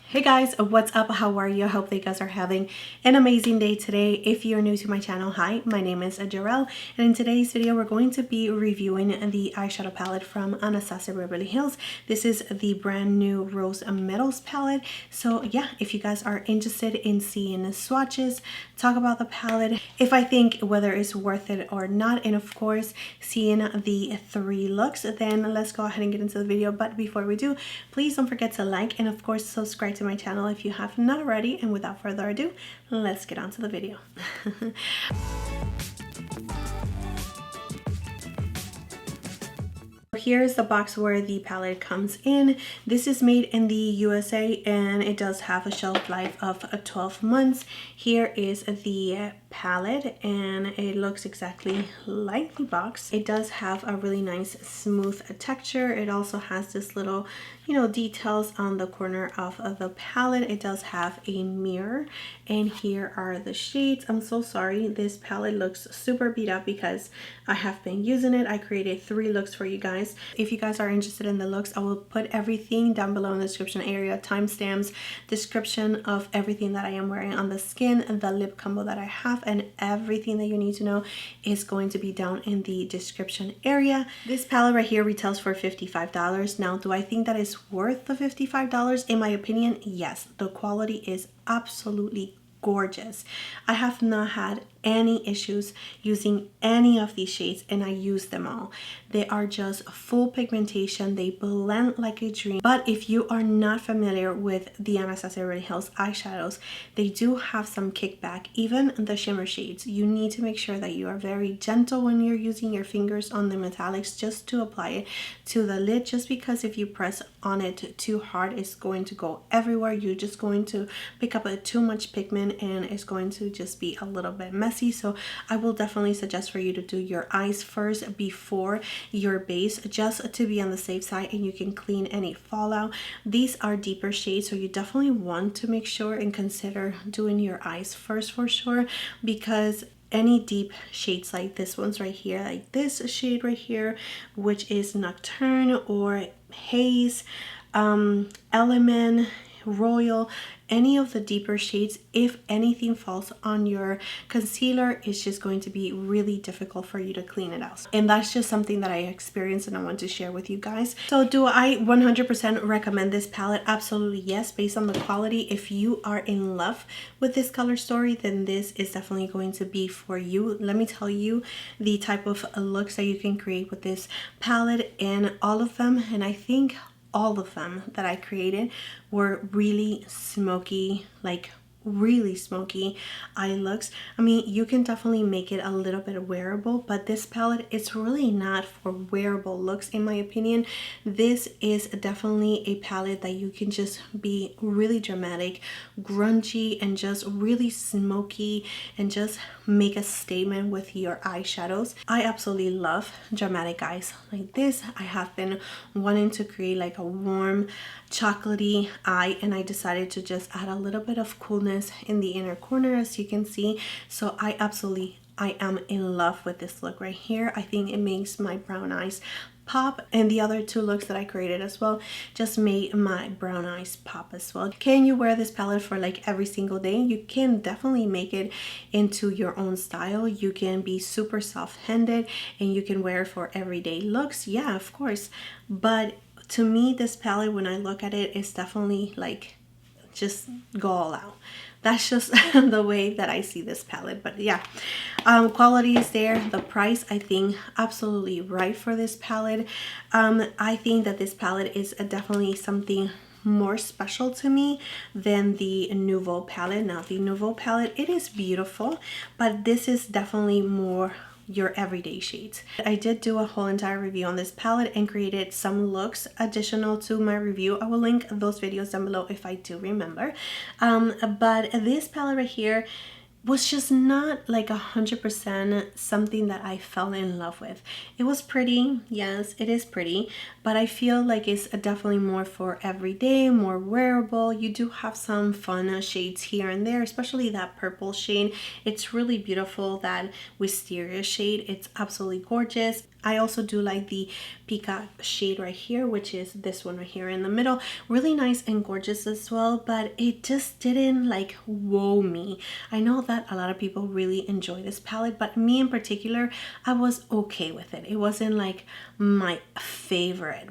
Hey guys, what's up? How are you? I hope that you guys are having an amazing day today. If you're new to my channel, hi, my name is Jarrell, and in today's video we're going to be reviewing the eyeshadow palette from Anastasia Beverly Hills. This is the brand new Rose Metals palette. So yeah, if you guys are interested in seeing swatches, talk about the palette, if I think whether it's worth it or not, and of course seeing the 3 looks, then let's go ahead and get into the video. But before we do, please don't forget to like and of course subscribe to my channel if you have not already. And without further ado, let's get on to the video. Here's the box where the palette comes in. This is made in the USA and it does have a shelf life of 12 months. Here is the palette and it looks exactly like the box. It does have a really nice smooth texture. It also has this little, details on the corner of the palette. It does have a mirror and here are the shades. I'm so sorry, this palette looks super beat up because I have been using it. I created 3 looks for you guys. If you guys are interested in the looks, I will put everything down below in the description area, timestamps, description of everything that I am wearing on the skin, the lip combo that I have, and everything that you need to know is going to be down in the description area. This palette right here retails for $55. Now, do I think that is worth the $55? In my opinion, yes. The quality is absolutely gorgeous. I have not had any issues using any of these shades and I use them all. They are just full pigmentation. They blend like a dream. But if you are not familiar with the Anastasia Beverly Hills eyeshadows, they do have some kickback. Even the shimmer shades, you need to make sure that you are very gentle when you're using your fingers on the metallics just to apply it to the lid, just because if you press on it too hard, it's going to go everywhere. You're just going to pick up too much pigment and it's going to just be a little bit messy. So I will definitely suggest for you to do your eyes first before your base, just to be on the safe side and you can clean any fallout. These are deeper shades, so you definitely want to make sure and consider doing your eyes first for sure, because any deep shades like this one's right here, like this shade right here, which is Nocturne or Haze, Element, Royal, any of the deeper shades, if anything falls on your concealer, it's just going to be really difficult for you to clean it out. And that's just something that I experienced and I want to share with you guys. So do I 100% recommend this palette? Absolutely yes, based on the quality. If you are in love with this color story, then this is definitely going to be for you. Let me tell you the type of looks that you can create with this palette, and all of them, and I think all of them that I created were really smoky, like really smoky eye looks. I mean, you can definitely make it a little bit wearable, but this palette is really not for wearable looks in my opinion. This is definitely a palette that you can just be really dramatic, grungy, and just really smoky and just make a statement with your eyeshadows. I absolutely love dramatic eyes like this. I have been wanting to create like a warm chocolatey eye, and I decided to just add a little bit of coolness in the inner corner, as you can see. So I am in love with this look right here. I think it makes my brown eyes pop, and the other 2 looks that I created as well just made my brown eyes pop as well. Can you wear this palette for like every single day? You can definitely make it into your own style. You can be super soft-handed and you can wear it for everyday looks. Yeah, of course. But to me, this palette, when I look at it, is definitely like just go all out. That's just the way that I see this palette. But yeah, quality is there. The price, I think, absolutely right for this palette. I think that this palette is definitely something more special to me than the Nouveau palette. Now, the Nouveau palette, it is beautiful, but this is definitely more your everyday shades. I did do a whole entire review on this palette and created some looks additional to my review. I will link those videos down below if I do remember. But this palette right here was just not like 100% something that I fell in love with. It was pretty, yes, it is pretty, but I feel like it's definitely more for everyday, more wearable. You do have some fun shades here and there, especially that purple shade. It's really beautiful, that wisteria shade. It's absolutely gorgeous. I also do like the peacock shade right here, which is this one right here in the middle. Really nice and gorgeous as well, but it just didn't like whoa me. I know that a lot of people really enjoy this palette, but me in particular, I was okay with it. It wasn't like my favorite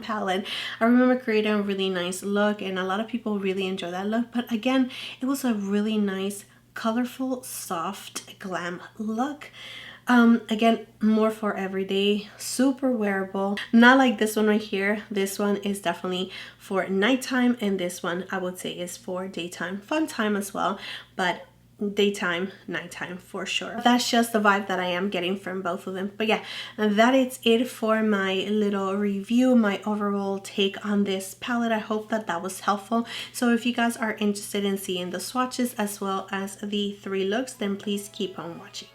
palette. I remember creating a really nice look and a lot of people really enjoy that look, but again, it was a really nice, colorful, soft, glam look. Again, more for everyday, super wearable. Not like this one right here. This one is definitely for nighttime, and this one I would say is for daytime, fun time as well, but daytime, nighttime for sure. That's just the vibe that I am getting from both of them. But yeah, that is it for my little review, my overall take on this palette. I hope that that was helpful. So if you guys are interested in seeing the swatches as well as the 3 looks, then please keep on watching.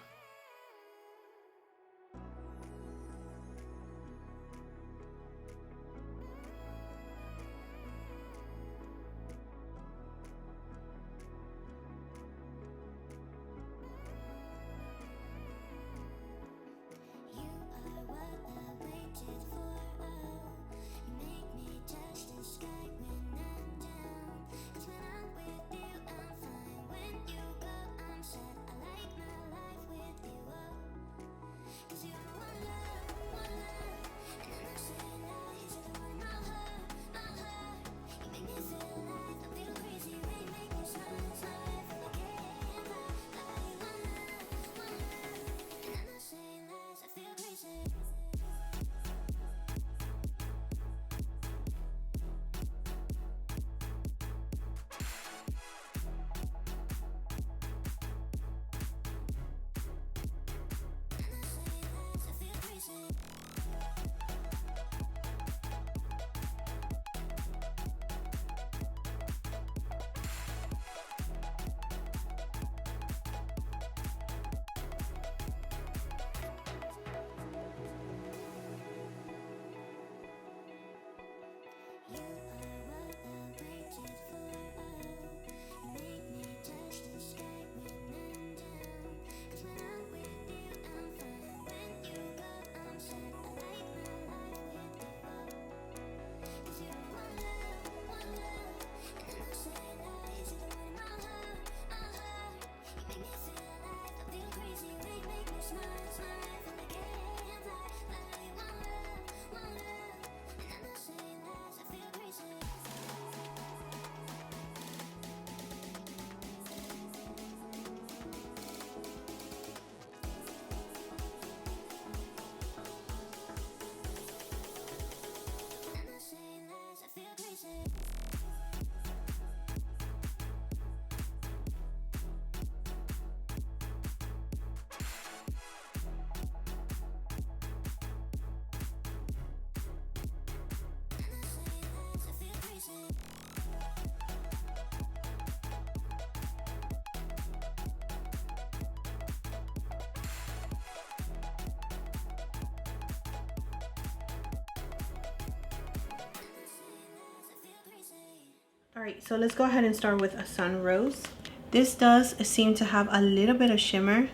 Alright, so let's go ahead and start with a Sun Rose. This does seem to have a little bit of shimmer,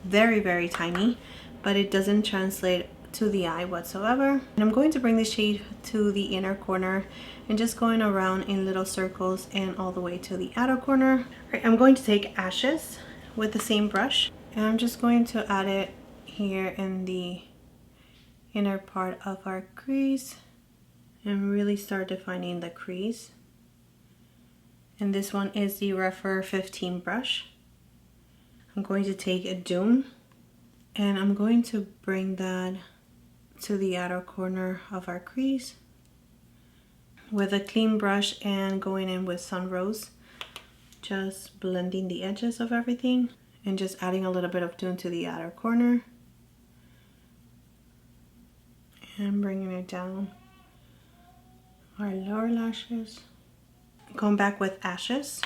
very tiny, but it doesn't translate to the eye whatsoever. And I'm going to bring the shade to the inner corner and just going around in little circles and all the way to the outer corner. Alright, I'm going to take Ashes with the same brush, and I'm just going to add it here in the inner part of our crease and really start defining the crease. And this one is the Refer 15 brush. I'm going to take a Doom and I'm going to bring that to the outer corner of our crease with a clean brush and going in with Sun Rose, just blending the edges of everything and just adding a little bit of Doom to the outer corner and bringing it down our lower lashes. Going back with Ashes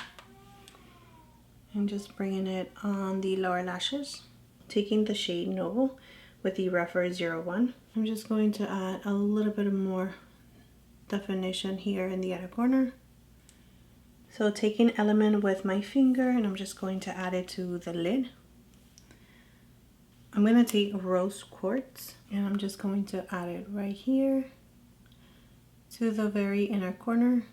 and just bringing it on the lower lashes. Taking the shade Nouveau with the Refer 01. I'm just going to add a little bit more definition here in the outer corner. So taking element with my finger, and I'm just going to add it to the lid. I'm going to take rose quartz, and I'm just going to add it right here to the very inner corner.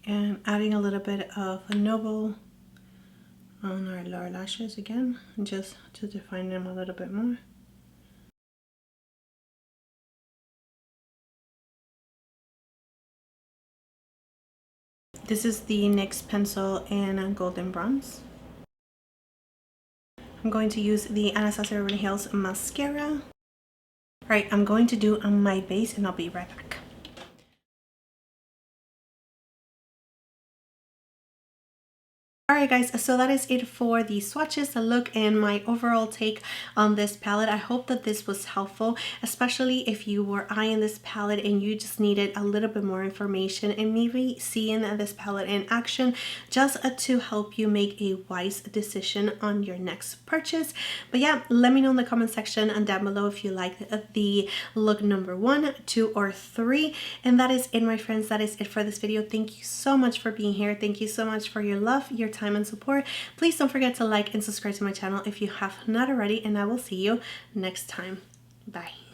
And adding a little bit of a Nouveau on our lower lashes again, just to define them a little bit more. This is the NYX pencil in golden bronze. I'm going to use the Anastasia Beverly Hills mascara. Alright, I'm going to do on my base, and I'll be right back. Alright guys, so that is it for the swatches, the look, and my overall take on this palette. I hope that this was helpful, especially if you were eyeing this palette and you just needed a little bit more information and maybe seeing this palette in action, just to help you make a wise decision on your next purchase. But yeah, let me know in the comment section and down below if you like the look number 1, 2, or 3. And that is it, my friends. That is it for this video. Thank you so much for being here. Thank you so much for your love, your time, and support. Please don't forget to like and subscribe to my channel if you have not already, and I will see you next time. Bye.